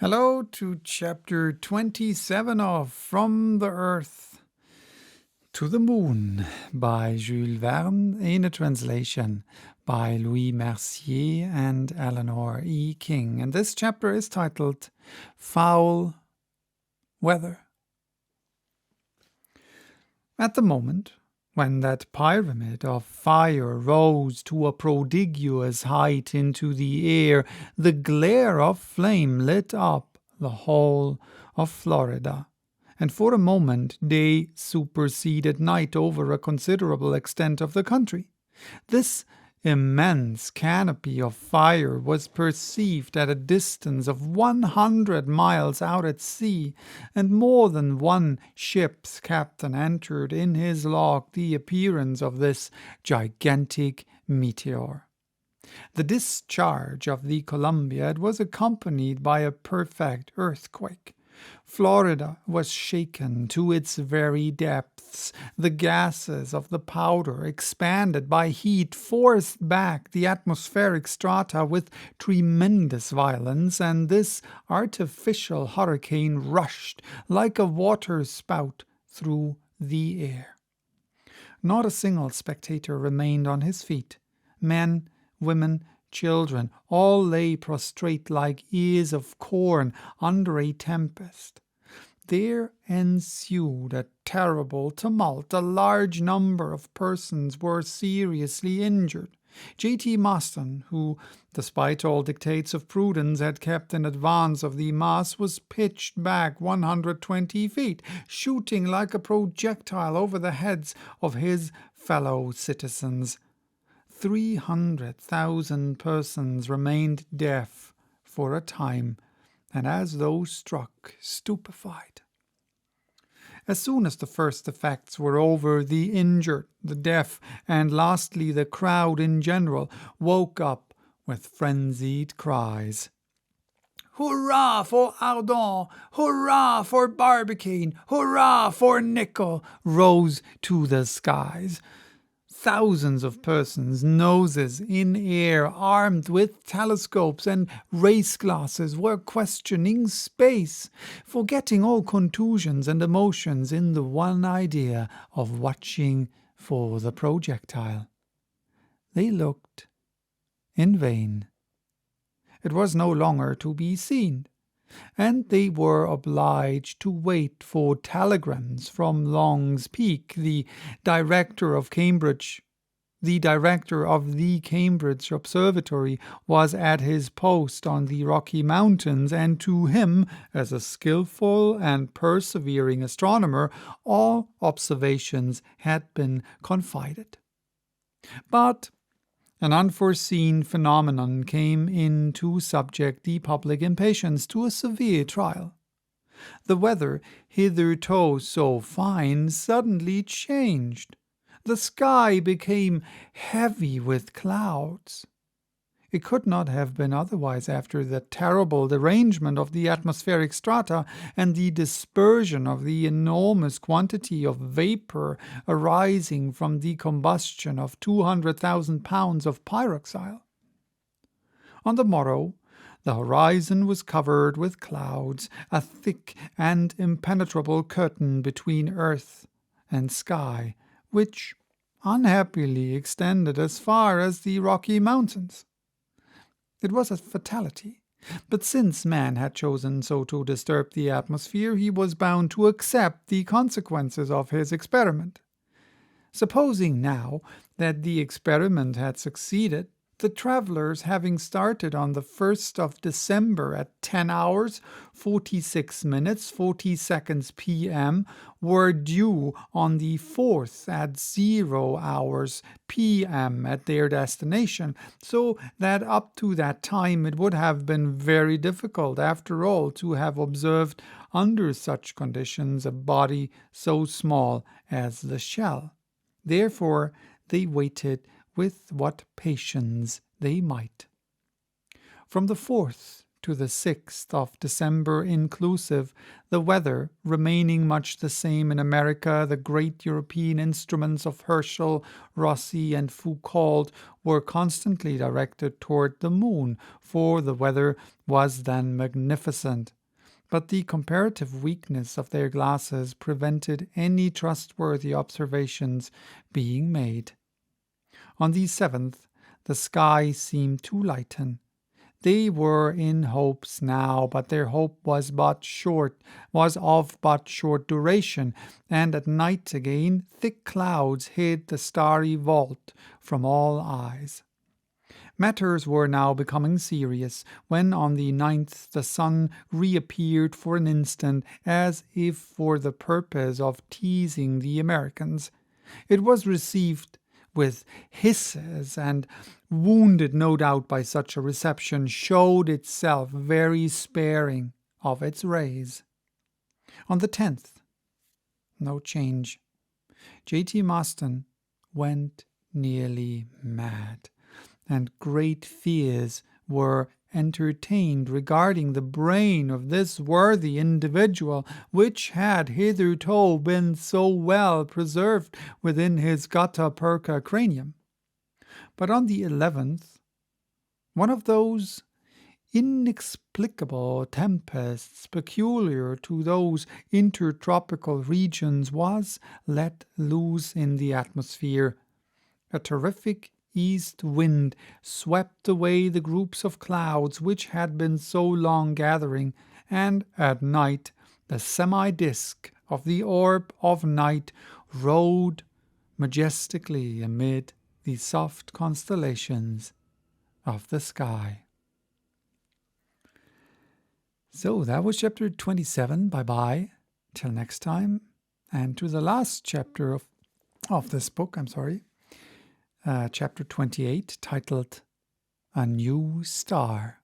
Hello to chapter 27 of From the Earth to the Moon by Jule Verne in a translation by Louis Mercier and Eleanor E. King. And this chapter is titled Foul Weather. At the moment when that pyramid of fire rose to a prodigious height into the air, the glare of flame lit up the whole of Florida, and for a moment day superseded night over a considerable extent of the country. This immense canopy of fire was perceived at a distance of 100 miles out at sea, and more than one ship's captain entered in his log the appearance of this gigantic meteor. The discharge of the Columbia was accompanied by a perfect earthquake. Florida was shaken to its very depths. The gases of the powder, expanded by heat, forced back the atmospheric strata with tremendous violence, and this artificial hurricane rushed like a water-spout through the air. Not a single spectator remained on his feet. Men, women, children, all lay prostrate like ears of corn under a tempest. There ensued a terrible tumult. A large number of persons were seriously injured. J.T. Maston, who, despite all dictates of prudence, had kept in advance of the mass, was pitched back 120 feet, shooting like a projectile over the heads of his fellow citizens. 300,000 persons remained deaf for a time, and as though struck, stupefied. As soon as the first effects were over, the injured, the deaf, and lastly the crowd in general, woke up with frenzied cries. "Hurrah for Ardent! Hurrah for Barbicane! Hurrah for Nickel!" rose to the skies. Thousands of persons, noses in air, armed with telescopes and race glasses, were questioning space, forgetting all contusions and emotions in the one idea of watching for the projectile. They looked in vain. It was no longer to be seen, and they were obliged to wait for telegrams from Long's Peak, the director of the Cambridge Observatory was at his post on the Rocky Mountains, and to him, as a skillful and persevering astronomer, all observations had been confided. But an unforeseen phenomenon came in to subject the public impatience to a severe trial. The weather, hitherto so fine, suddenly changed. The sky became heavy with clouds. It could not have been otherwise after the terrible derangement of the atmospheric strata and the dispersion of the enormous quantity of vapor arising from the combustion of 200,000 pounds of pyroxyle. On the morrow, the horizon was covered with clouds, a thick and impenetrable curtain between earth and sky, which unhappily extended as far as the Rocky Mountains. It was a fatality, but since man had chosen so to disturb the atmosphere, he was bound to accept the consequences of his experiment. Supposing now that the experiment had succeeded, the travelers, having started on the 1st of December at 10 hours, 46 minutes, 40 seconds p.m., were due on the 4th at 0 hours p.m. at their destination, so that up to that time it would have been very difficult, after all, to have observed under such conditions a body so small as the shell. Therefore, they waited with what patience they might. From the 4th to the 6th of December inclusive, the weather remaining much the same in America. The great European instruments of Herschel, Rossi, and Foucault were constantly directed toward the moon, for the weather was then magnificent. But the comparative weakness of their glasses prevented any trustworthy observations being made. On the 7th, the sky seemed to lighten. They were in hopes now, but their hope was of but short duration, and at night again thick clouds hid the starry vault from all eyes. Matters were now becoming serious, when on the 9th the sun reappeared for an instant, as if for the purpose of teasing the Americans. It was received with hisses, and, wounded no doubt by such a reception, showed itself very sparing of its rays. On the 10th, no change. J.T. Maston went nearly mad, and great fears were entertained regarding the brain of this worthy individual, which had hitherto been so well preserved within his gutta percha cranium. But on the 11th, one of those inexplicable tempests peculiar to those intertropical regions was let loose in the atmosphere. A terrific east wind swept away the groups of clouds which had been so long gathering, and at night the semi-disk of the orb of night rode majestically amid the soft constellations of the sky. So that was chapter 27. Bye-bye. Till next time. And to the last chapter of this book, chapter 28, titled A New Star.